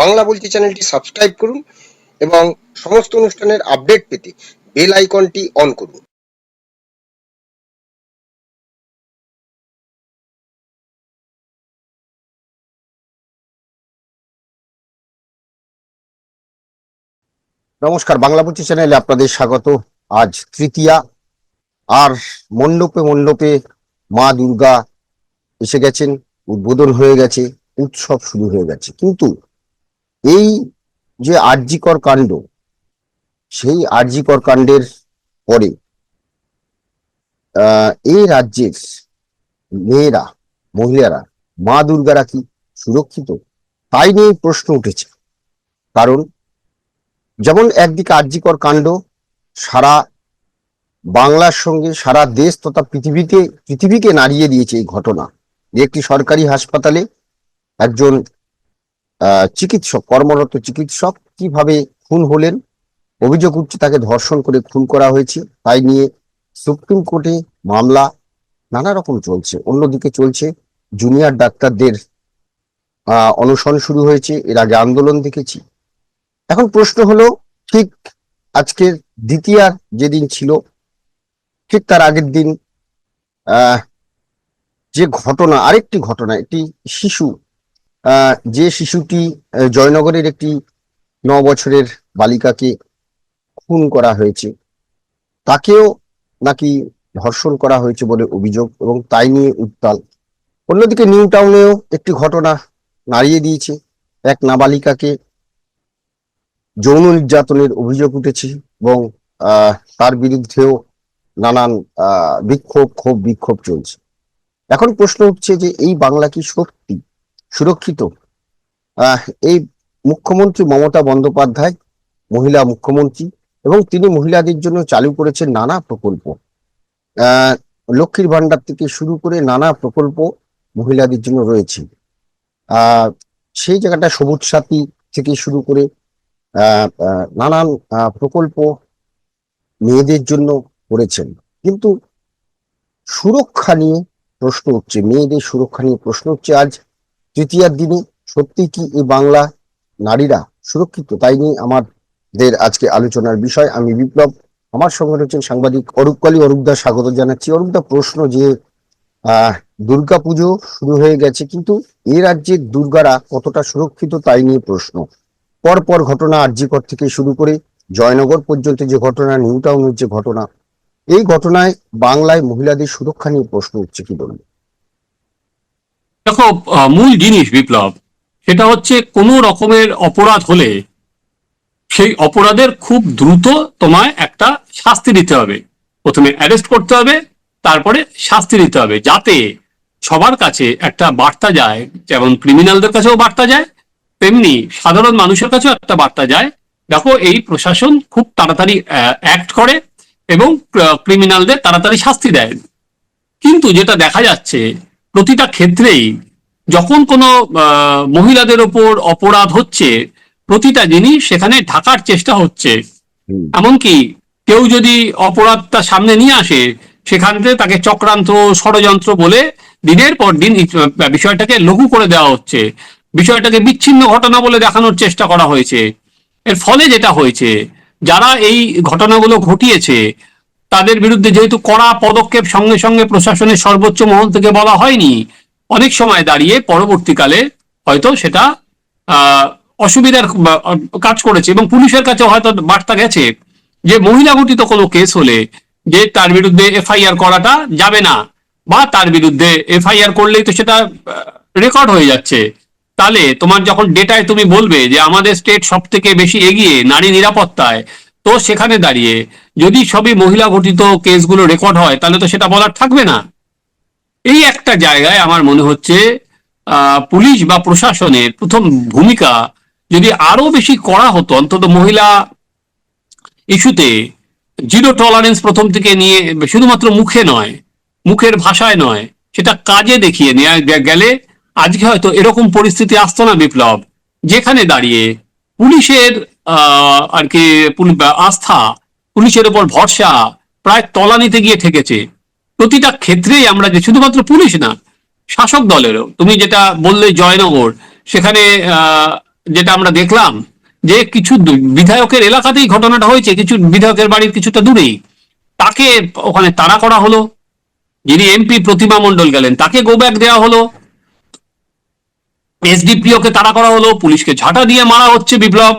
বাংলা বলছি চ্যানেলটি সাবস্ক্রাইব করুন এবং সমস্ত অনুষ্ঠানের আপডেট পেতে বেল আইকনটি অন করুন। নমস্কার, বাংলা বলছি চ্যানেলে আপনাদের স্বাগত। আজ তৃতীয়া, আর মণ্ডপে মণ্ডপে মা দুর্গা এসে গেছেন, উদ্বোধন হয়ে গেছে, উৎসব শুরু হয়ে গেছে। কিন্তু এই যে আরজিকর কাণ্ড, সেই আরজিকর কাণ্ডের পরে এই রাজ্যের মেয়েরা, মহিলারা, মা দুর্গারা কি সুরক্ষিত, তাই নিয়ে প্রশ্ন উঠেছে। কারণ যেমন একদিকে আরজিকর কাণ্ড সারা বাংলার সঙ্গে সারা দেশ তথা পৃথিবীকে নাড়িয়ে দিয়েছে এই ঘটনা। একটি সরকারি হাসপাতালে একজন চিকিৎসক, কর্মরত চিকিৎসক কিভাবে খুন হলেন, অভিযোগ উঠছে তাকে ধর্ষণ করে খুন করা হয়েছে। তাই নিয়ে সুপ্রিম কোর্টে মামলা নানা রকম চলছে। অন্যদিকে চলছে জুনিয়র ডাক্তারদের অনশন শুরু হয়েছে, এর আগে আন্দোলন দেখেছি। এখন প্রশ্ন হলো, ঠিক আজকের দ্বিতীয়ার যেদিন ছিল, ঠিক তার আগের দিন যে ঘটনা, আরেকটি ঘটনা, একটি শিশু, যে শিশুটি জয়নগরের একটি 9 বছরের বালিকাকে খুন করা হয়েছে, তাকেও নাকি ধর্ষণ করা হয়েছে বলে অভিযোগ, এবং তাই নিয়ে উত্তাল। অন্যদিকে নিউ টাউনেও একটি ঘটনা নাড়িয়ে দিয়েছে। এক নাবালিকাকে যৌন নির্যাতনের অভিযোগ উঠেছে এবং তার বিরুদ্ধেও নানান বিক্ষোভ চলছে। এখন প্রশ্ন উঠছে যে এই বাংলা কি সত্যি সুরক্ষিত? এই মুখ্যমন্ত্রী মমতা বন্দ্যোপাধ্যায় মহিলা মুখ্যমন্ত্রী, এবং তিনি মহিলাদের জন্য চালু করেছেন নানা প্রকল্প। লক্ষ্মীর ভান্ডার থেকে শুরু করে নানা প্রকল্প মহিলাদের জন্য রয়েছে। সেই জায়গাটা সবুজ সাথী থেকে শুরু করে নানান প্রকল্প মেয়েদের জন্য করেছেন। কিন্তু সুরক্ষা নিয়ে প্রশ্ন উঠছে, মেয়েদের সুরক্ষা নিয়ে প্রশ্ন উঠছে। আজ তৃতীয়ার দিনে সত্যি কি এই বাংলা নারীরা সুরক্ষিত? তাই নিয়ে আমাদের আজকে আলোচনার বিষয়। আমি বিপ্লব, আমার সঙ্গে রয়েছেন সাংবাদিক অরূপকালী। অরূপদা, স্বাগত জানাচ্ছি। অরূপদা, প্রশ্ন যে দুর্গা পুজো শুরু হয়ে গেছে, কিন্তু এই রাজ্যের দুর্গারা কতটা সুরক্ষিত তাই নিয়ে প্রশ্ন। পরপর ঘটনা, আরজিকর থেকে শুরু করে জয়নগর পর্যন্ত যে ঘটনা, নিউ টাউনের যে ঘটনা, এই ঘটনায় বাংলায় মহিলাদের সুরক্ষা নিয়ে প্রশ্ন উঠছে, কি বলবো? দেখো, মূল জিনিস বিপ্লব, সেটা হচ্ছে কোনো রকমের অপরাধ হলে সেই অপরাধের খুব দ্রুত তোমায় একটা শাস্তি দিতে হবে। প্রথমে অ্যারেস্ট করতে হবে, তারপরে শাস্তি দিতে হবে, যাতে সবার কাছে একটা বার্তা যায়। যেমন ক্রিমিনালদের কাছেও বার্তা যায়, তেমনি সাধারণ মানুষের কাছেও একটা বার্তা যায়, দেখো এই প্রশাসন খুব তাড়াতাড়ি অ্যাক্ট করে এবং ক্রিমিনালদের তাড়াতাড়ি শাস্তি দেয়। কিন্তু যেটা দেখা যাচ্ছে প্রতিটা ক্ষেত্রেই, যখন কোনো মহিলাদের ওপর অপরাধ হচ্ছে, প্রতিটা জিনিস সেখানে ঢাকার চেষ্টা হচ্ছে। এমনকি কেউ যদি অপরাধটা সামনে নিয়ে আসে, সেখান থেকে তাকে চক্রান্ত, ষড়যন্ত্র বলে দিনের পর দিন বিষয়টাকে লঘু করে দেওয়া হচ্ছে, বিষয়টাকে বিচ্ছিন্ন ঘটনা বলে দেখানোর চেষ্টা করা হয়েছে। এর ফলে যেটা হয়েছে, যারা এই ঘটনাগুলো ঘটিয়েছে তাদের বিরুদ্ধে যেহেতু কড়া পদক্ষেপ সঙ্গে সঙ্গে প্রশাসনের সর্বোচ্চ মহল থেকে বলা হয়নি, অনেক সময় দাঁড়িয়ে পরবর্তীকালে হয়তো সেটা অসুবিধার কাজ করেছে, এবং পুলিশের কাছে হয়তো বার্তা গেছে যে মহিলা ঘটিত কোনো কেস হলে যে তার বিরুদ্ধে এফআইআর করাটা যাবে না, বা তার বিরুদ্ধে এফআইআর করলেই তো সেটা রেকর্ড হয়ে যাচ্ছে। তাহলে তোমার যখন ডেটায় তুমি বলবে যে আমাদের স্টেট সব থেকে বেশি এগিয়ে নারী নিরাপত্তায়, তো সেখানে দাঁড়িয়ে যদি সবই মহিলা ঘটিত কেসগুলো রেকর্ড হয়, তাহলে তো সেটা বলার থাকবে না। এই একটা জায়গায় আমার মনে হচ্ছে পুলিশ বা প্রশাসনের প্রথম ভূমিকা যদি আরো বেশি করা হতো, অন্তত মহিলা ইস্যুতে জিরো টলারেন্স প্রথম থেকে নিয়ে, শুধুমাত্র মুখে নয়, মুখের ভাষায় নয়, সেটা কাজে দেখিয়ে নেওয়া গেলে আজকে হয়তো এরকম পরিস্থিতি আসতো না বিপ্লব, যেখানে দাঁড়িয়ে পুলিশের আর কি আস্থা, পুলিশের উপর ভরসা প্রায় তলানিতে গিয়ে ঠেকেছে। প্রতিটা ক্ষেত্রেই আমরা, যে শুধুমাত্র পুলিশ না, শাসক দলেরও, তুমি যেটা বললে জয়নগর, সেখানে যেটা আমরা দেখলাম যে কিছু বিধায়কের এলাকাতেই ঘটনাটা হয়েছে, কিছু বিধায়কের বাড়ির কিছুটা দূরেই, তাকে ওখানে তাড়া করা হলো। যিনি এমপি প্রতিমা মণ্ডল গেলেন, তাকে গো ব্যাক দেওয়া হলো। এসডিপিও কে তাড়া করা হলো, পুলিশকে ঝাঁটা দিয়ে মারা হচ্ছে বিপ্লব।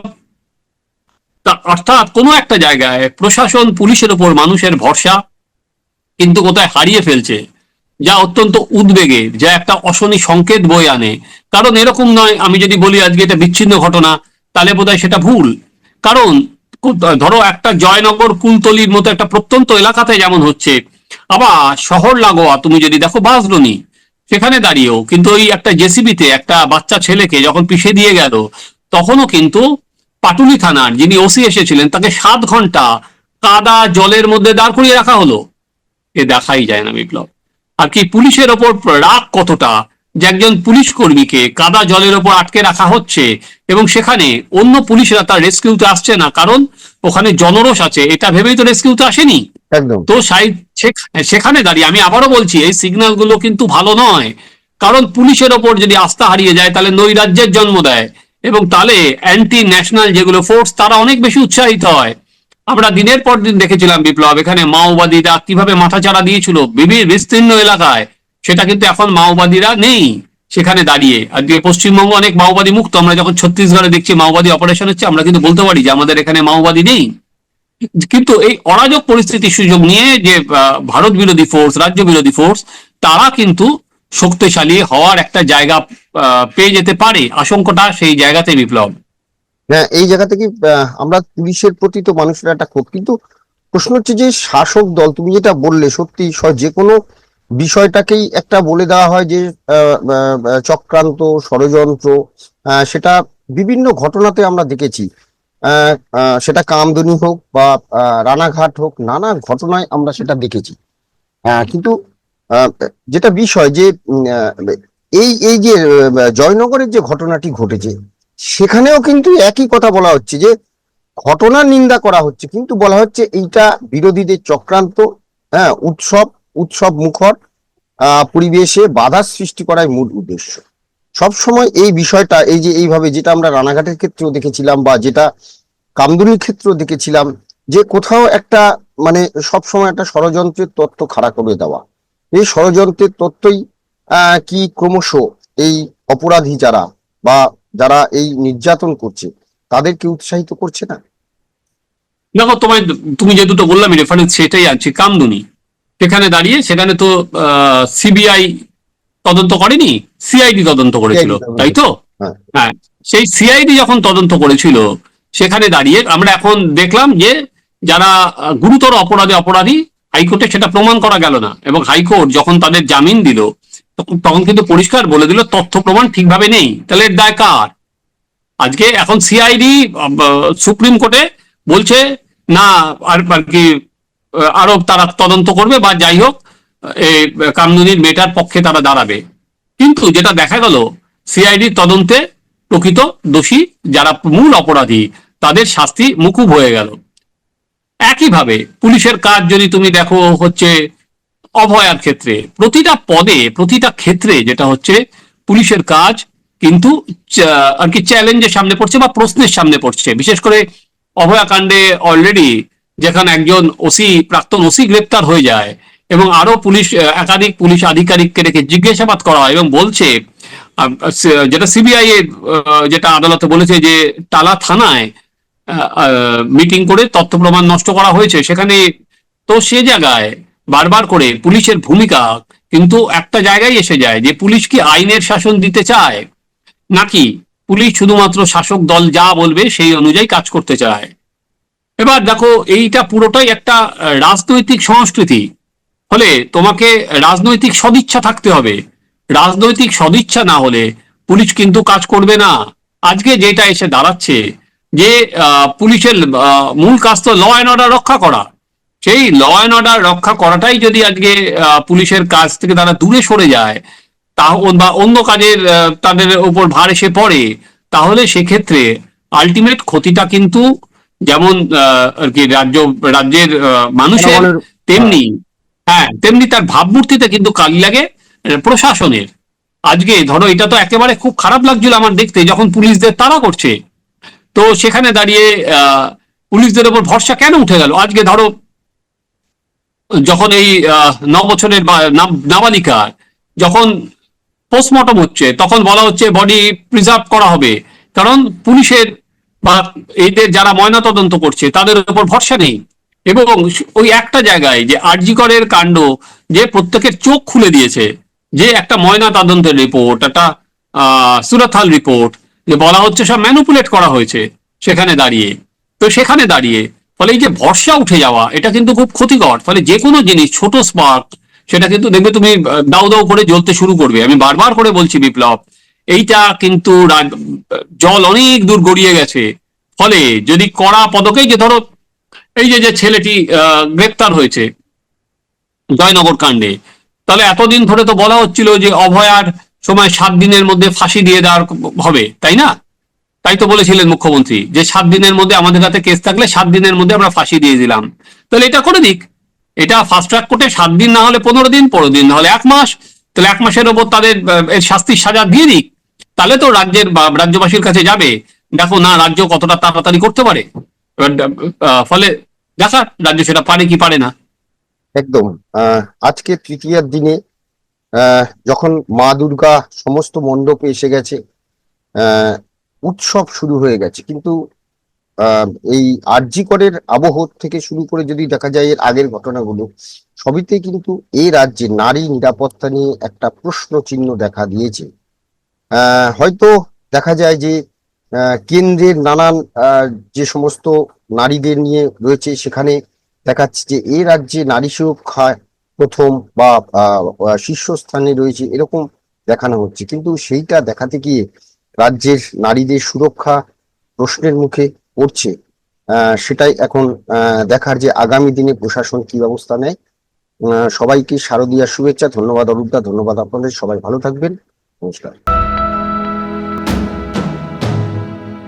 অর্থাৎ কোনো একটা জায়গায় প্রশাসন, পুলিশের উপর মানুষের ভরসা কিন্তু কোথায় হারিয়ে ফেলছে, যা অত্যন্ত উদ্বেগের, যা একটা অশনি সংকেত বয়ে আনে। কারণ এরকম নয়, আমি যদি বলি আজকে এটা বিচ্ছিন্ন ঘটনা, তাহলে বোধহয় সেটা ভুল। কারণ ধরো একটা জয়নগর, কুলতলির মতো একটা প্রত্যন্ত এলাকাতে যেমন হচ্ছে, আবার শহর লাগোয়া তুমি যদি দেখো বাঁশদ্রোণী, সেখানে দাঁড়িয়েও কিন্তু ওই একটা জেসিবিতে একটা বাচ্চা ছেলেকে যখন পিষে দিয়ে গেল, তখনও কিন্তু পাটুলি থানার যিনি ওসি এসেছিলেন, তাকে 7 ঘন্টা কাদা জলের মধ্যে দাঁড় করিয়ে রাখা হলো। এ দেখাই যায় না বিপ্লব। আর কি পুলিশের ওপর রাগ কতটা, যে একজন পুলিশ কর্মীকে কাদা জলের ওপর আটকে রাখা হচ্ছে এবং সেখানে অন্য পুলিশরা তার রেস্কিউতে আসছে না, কারণ ওখানে জনরোষ আছে, এটা ভেবেই তো রেস্কিউতে আসেনি। একদম। তো সেখানে দাঁড়িয়ে আমি আবারও বলছি, এই সিগন্যাল গুলো কিন্তু ভালো নয়। কারণ পুলিশের ওপর যদি আস্থা হারিয়ে যায়, তাহলে নৈরাজ্যের জন্ম দেয়, এবং তাহলে অ্যান্টি ন্যাশনাল যেগুলো ফোর্স, তারা অনেক বেশি উৎসাহিত হয়। আমরা দিনের পর দিন দেখেছিলাম বিপ্লব, এখানে মাওবাদীরা কিভাবে মাথাচাড়া দিয়েছিল বিস্তীর্ণ এলাকায়, সেটা কিন্তু এখন মাওবাদীরা নেই সেখানে দাঁড়িয়ে। আজকে পশ্চিমবঙ্গ অনেক মাওবাদী মুক্ত। আমরা যখন ছত্তিশগড়ে দেখছি মাওবাদী অপারেশন হচ্ছে, আমরা কিন্তু বলতে পারি যে আমাদের এখানে মাওবাদী নেই। কিন্তু এই অরাজক পরিস্থিতির সুযোগ নিয়ে যে ভারত বিরোধী ফোর্স, রাজ্য বিরোধী ফোর্স, তারা কিন্তু শক্তিশালী হওয়ার একটা জায়গা পেয়ে যেতে পারে। আশঙ্কাটা সেই জায়গাতে বিপ্লব। হ্যাঁ, এই জায়গা থেকে আমরা পুলিশের প্রতি তো মানুষের একটা ক্ষোভ, কিন্তু প্রশ্ন হচ্ছে যে শাসক দল, তুমি যেটা বললে সত্যি, যে কোনো বিষয়টাকেই একটা বলে দেওয়া হয় যে চক্রান্ত, ষড়যন্ত্র, সেটা বিভিন্ন ঘটনাতে আমরা দেখেছি। সেটা কামদুনি হোক বা রানাঘাট হোক, নানা ঘটনায় আমরা সেটা দেখেছি। কিন্তু যেটা বিষয় যে এই এই যে জয়নগরের যে ঘটনাটি ঘটেছে, সেখানেও কিন্তু একই কথা বলা হচ্ছে যে ঘটনার নিন্দা করা হচ্ছে, কিন্তু বলা হচ্ছে এইটা বিরোধীদের চক্রান্ত। হ্যাঁ, উৎসব মুখর পরিবেশে বাধা সৃষ্টি করাই মূল উদ্দেশ্য। সব সময় এই বিষয়টা, এই যে এইভাবে, যেটা আমরা রানাঘাটের ক্ষেত্রেও দেখেছিলাম বা যেটা কামদুনির ক্ষেত্রেও দেখেছিলাম, যে কোথাও একটা মানে সবসময় একটা ষড়যন্ত্রের তত্ত্ব খাড়া করে দেওয়া। এই ষড়যন্ত্রের তত্ত্বই কি ক্রমশ এই অপরাধী যারা বা যারা এই নির্যাতন করছে তাদেরকে উৎসাহিত করছে না? দেখো, তুমি যে দুটো বললাম রেফারেন্স, সেটাই আনছি। কামদুনি, সেখানে দাঁড়িয়ে, সেখানে তো সিবিআই তদন্ত করেনি, সিআইডি তদন্ত করেছিল, তাই তো? হ্যাঁ, হ্যাঁ, সেই সিআইডি যখন তদন্ত করেছিল, সেখানে দাঁড়িয়ে আমরা এখন দেখলাম যে যারা গুরুতর অপরাধী, হাইকোর্টে সেটা প্রমাণ করা গেল না, এবং হাইকোর্ট যখন তাদের জামিন দিল, তখন কিন্তু পরিষ্কার বলে দিল তথ্য প্রমাণ ঠিকভাবে নেই। তাহলে এর দায় কার? আজকে এখন সিআইডি সুপ্রিম কোর্টে বলছে না, আর কি আরো তারা তদন্ত করবে, বা যাই হোক, কামদুনির মেয়েটার পক্ষে তারা দাঁড়াবে। কিন্তু যেটা দেখা গেল, সিআইডি তদন্তে প্রকৃত দোষী যারা মূল অপরাধী, তাদের শাস্তি মুকুব হয়ে গেল। একইভাবে পুলিশের কাজ যদি তুমি দেখো, হচ্ছে অভয়ার ক্ষেত্রে প্রতিটা পদে, প্রতিটা ক্ষেত্রে যেটা হচ্ছে, পুলিশের কাজ কিন্তু আর কি চ্যালেঞ্জের সামনে পড়ছে বা প্রশ্নের সামনে পড়ছে। বিশেষ করে অভয়া কাণ্ডে অলরেডি যেখানে একজন ওসি, প্রাক্তন ওসি গ্রেপ্তার হয়ে যায়, এবং আরো একাধিক পুলিশ আধিকারিককে রেখে জিজ্ঞাসাবাদ করা হয়, এবং বলছে যেটা সিবিআই এর যেটা আদালতে বলেছে যে টালা থানায় মিটিং করে তথ্য প্রমাণ নষ্ট করা হয়েছে, সেখানে তো সে জায়গায় বারবার করে পুলিশের ভূমিকা কিন্তু একটা জায়গায় এসে যায়, যে পুলিশ কি আইনের শাসন দিতে চায়, নাকি পুলিশ শুধুমাত্র শাসক দল যা বলবে সেই অনুযায়ী কাজ করতে চায়। এবার দেখো, এইটা পুরোটাই একটা রাজনৈতিক সংস্কৃতি। ফলে তোমাকে রাজনৈতিক সদিচ্ছা থাকতে হবে। রাজনৈতিক সদিচ্ছা না হলে পুলিশ কিন্তু কাজ করবে না। আজকে যেটা এসে দাঁড়াচ্ছে, যে পুলিশের মূল কাজ তো ল অ্যান্ড অর্ডার রক্ষা করা। সেই ল অ্যান্ড অর্ডার রক্ষা করাটাই যদি আজকে পুলিশের কাজ থেকে তারা দূরে সরে যায়, তা বা অন্য কাজের তাদের উপর ভার এসে পড়ে, তাহলে সেক্ষেত্রে আলটিমেট ক্ষতিটা কিন্তু যেমন আর কি রাজ্যের মানুষের, তেমনি হ্যাঁ, তেমনি তার ভাবমূর্তিতে কিন্তু কালি লাগে প্রশাসনের। আজকে ধরো এটা তো একেবারে খুব খারাপ লাগছিল আমার দেখতে, যখন পুলিশদের তাড়া করছে, তো সেখানে দাঁড়িয়ে পুলিশদের ওপর ভরসা কেন উঠে গেল? আজকে ধরো যখন এই 9 বছরের নাবালিকা যখন পোস্টমর্টম হচ্ছে, তখন বলা হচ্ছে বডি প্রিজার্ভ করা হবে, কারণ পুলিশের বা এদের যারা ময়না তদন্ত করছে তাদের উপর ভরসা নেই। এবং ওই একটা জায়গায় যে আরজি করের কাণ্ড, যে প্রত্যেকের চোখ খুলে দিয়েছে, যে একটা ময়না তদন্তের রিপোর্ট, একটা সুরাথাল রিপোর্ট, যে বলা হচ্ছে সব ম্যানুপুলেট করা হয়েছে সেখানে দাঁড়িয়ে। তো সেখানে দাঁড়িয়ে ফলে এই যে ভরসা উঠে যাওয়া, এটা কিন্তু খুব ক্ষতিকর। ফলে যে কোনো জিনিস, ছোট স্পার্ক, সেটা কিন্তু দেখবে তুমি দাউ দাউ করে জ্বলতে শুরু করবে। আমি বারবার করে বলছি বিপ্লব, এইটা কিন্তু জল অনেক দূর গড়িয়ে গেছে। ফলে যদি কড়া পদকেই, যে ধরো এই যে যে ছেলেটি গ্রেপ্তার হয়েছে জয়নগর কাণ্ডে, তাহলে এতদিন ধরে তো বলা হচ্ছিল যে অভয়ার সময় 7 দিনের মধ্যে ফাঁসি দিয়ে দেওয়ার হবে, তাই না? তাই তো বলেছিলেন মুখ্যমন্ত্রী যে 7 দিনের মধ্যে আমাদের হাতে কেস থাকলে 7 দিনের মধ্যে আমরা ফাঁসি দিয়ে দিলাম। তাহলে এটা করে দিক, এটা ফাস্ট ট্র্যাক কোর্টে 7 দিন না হলে 15 দিন, 15 দিন না হলে 1 মাস, তাহলে 1 মাসের ওপর তাদের এর শাস্তির সাজা দিয়ে দিক। তাহলে তো রাজ্যের বা রাজ্যবাসীর কাছে যাবে, দেখো না রাজ্য কতটা তাড়াতাড়ি করতে পারে। ফলে দেখা রাজ্য সেটা পারে কি পারে না। একদম। আজকে তৃতীয়ার দিনে যখন মা দুর্গা সমস্ত মণ্ডপে এসে গেছে, আহ উৎসব শুরু হয়ে গেছে, কিন্তু এই আরজি করের আবহ থেকে শুরু করে যদি দেখা যায় এর আগের ঘটনাগুলো, সবইতে কিন্তু এই রাজ্যে নারী নিরাপত্তা নিয়ে একটা প্রশ্ন চিহ্ন দেখা দিয়েছে। হয়তো দেখা যায় যে কেন্দ্রের নানান যে সমস্ত নারীদের নিয়ে রয়েছে, সেখানে দেখাচ্ছে যে এই রাজ্যে নারী সুরক্ষায় প্রথম বা শীর্ষস্থানে রয়েছে এরকম দেখানো হচ্ছে, কিন্তু সেইটা দেখাতে গিয়ে রাজ্যের নারীদের সুরক্ষা প্রশ্নের মুখে পড়ছে। সেটাই এখন দেখার যে আগামী দিনে প্রশাসন কি ব্যবস্থা নেয়। সবাইকে শারদীয়ার শুভেচ্ছা। ধন্যবাদ অরূপদা, ধন্যবাদ আপনাদের। সবাই ভালো থাকবেন। নমস্কার।